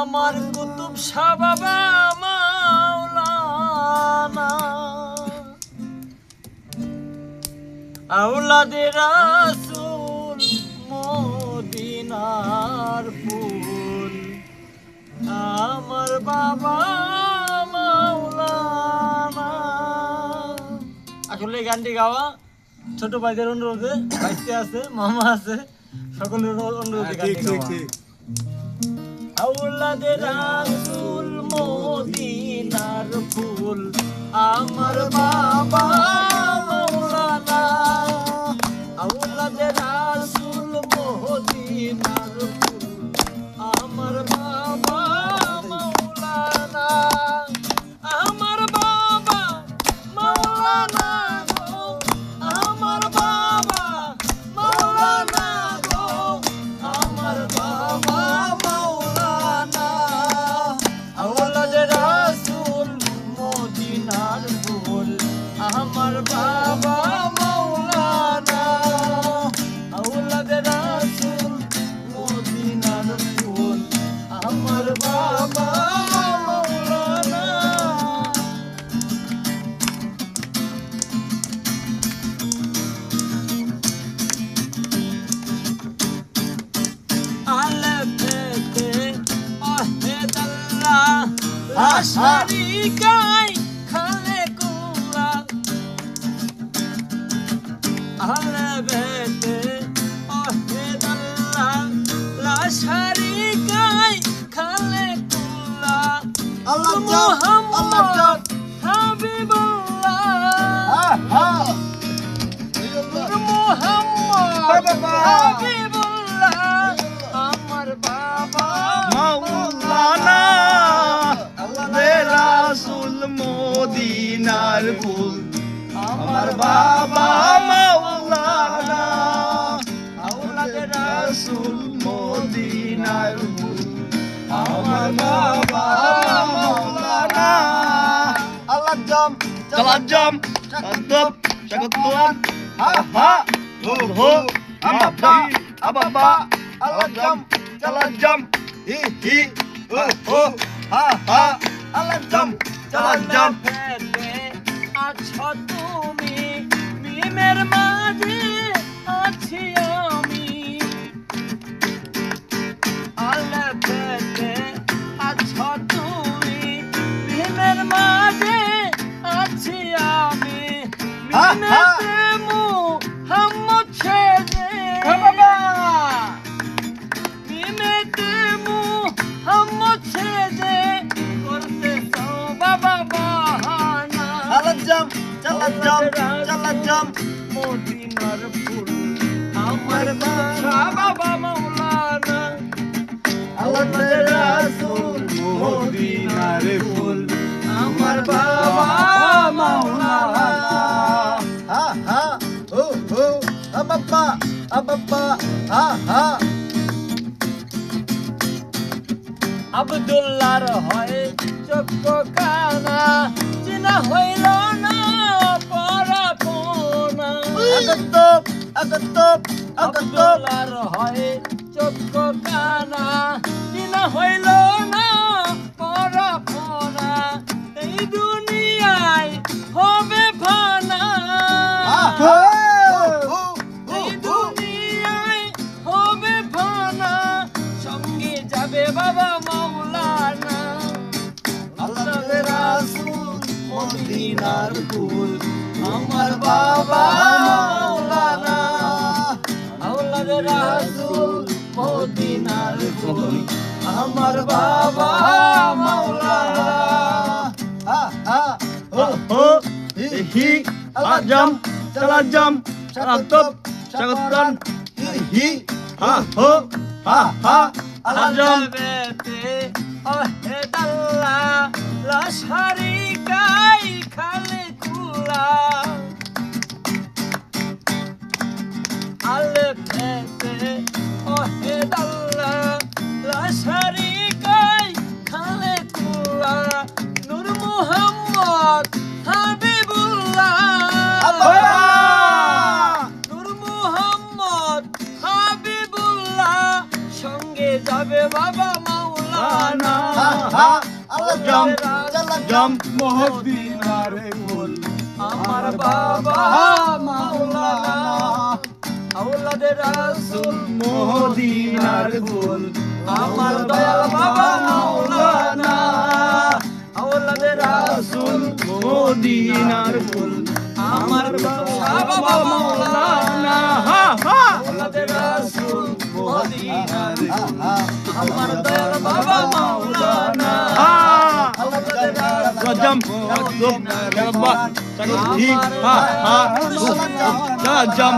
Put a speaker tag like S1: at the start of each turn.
S1: আমার কুতুব শাহ বাবা মাওলানা আওলাদে রাসূল মদিনার ফুল আমার বাবা মাওলানা। আসলে এই গানটি গাওয়া ছোট ভাইদের অনুরোধে, ভাইতে আছে, মামা আছে, সকলের অনুরোধে গানটি গাওয়া। আওলাদে রাসূল মদিনার ফুল আমার বাবা মাওলানা আওলাদে রাসূল মদিনার ফুল আমার বাবা মাওলানা আমার বাবা মাওলানা গো আমার বাবা মাওলানা গো আমার বাবা মাওলানা আওলাদে রাসূল মদিনার ফুল আমার বাবা মাওলানা আওলাদে রাসূল মদিনার ফুল আমার বাবা মাওলানা। আলেফেতে আহেদাল্লাহ লা শারীকা খালেকুল্লাহ আলেফেতে আহেদাল্লাহ লা শারীকা খালেকুল্লাহ মুহাম্মদ হাবিবুল্লাহ মুহাম্মদ হাবিবুল্লাহ আমার বাবা
S2: মাওলানা আওলাদে রাসূল মদিনার ফুল আমার বাবা মাওলানা আওলাদে রাসূল মদিনার ফুল আমার বাবা মাওলানা। আল্লাহ জাম চালাজাম সাদব শাগতুন হা হা হো হো আবাবা আবাবা আল্লাহ জাম চালাজাম হি হি ও ও হা হা আল্লাহ জাম চালাজাম
S1: ফেলে আছো তুমি মিমের মাঝে আছি আমি আল্লাহ ফেলে আছো তুমি মিমের মাঝে আছি আমি মিমেতে মুহাম্মদ ছেড়ে বাবা মিমেতে মুহাম্মদ ছেড়ে করতে চাও বাবা বাহানা
S2: চালাজাম চালাজাম চালাজাম
S1: মদিনার ফুল আমার বাবা মাওলানা
S2: আওলাদে রাসূল মদিনার ফুল
S1: আমার বাবা মাওলানা
S2: হা হা ও ও আবাবা আবাবা হা হা
S1: আব্দুল্লাহর হয় চক্ষু কানা চিনা হইল না পরাপনা
S2: আগতব আগতব আগতব
S1: আব্দুল্লাহর হয় চক্ষু কানা চিনা হইল না পরাপনা এই দুনিয়ায় হবে ফানা এই দুনিয়ায় হবে ফানা সঙ্গে যাবে বাবা মাওলানা
S2: আওলাদে রাসূল মদিনার ফুল
S1: আমার বাবা মাওলানা আওলাদে রাসূল মদিনার ফুল আমার বাবা মাওলানা
S2: হা হা ও ও হি হি আলাজাম চালাজাম সাদব শাগতুন হি হি হা হো হা হা আলাজাম
S1: আলেফেতে আহেদাল্লাহ লা শারীকা খালেকুল্লাহ আলেফেতে আহেদাল্লাহ লা শারীকা খালেকুল্লাহ নূর মুহাম্মদ হাবিবুল্লাহ নূর মুহাম্মদ হাবিবুল্লাহ সঙ্গে যাবে বাবা মাওলানা
S2: মাওলানা
S1: আল্লাহ
S2: জম
S1: চালা
S2: জম মদিনার ফুল
S1: আমার বাবা মাওলানা আওলাদের রাসূল
S2: মদিনার ফুল
S1: আমার দয়াল বাবা মাওলানা আওলাদের রাসূল
S2: মদিনার ফুল
S1: আমার বাবা মাওলানা
S2: হা হা
S1: আওলাদের রাসূল মদিনার ফুল আমার দয়াল বাবা মাওলানা আওলাদের রাসূল
S2: Rajam, Rajam, Rajam, Rajam,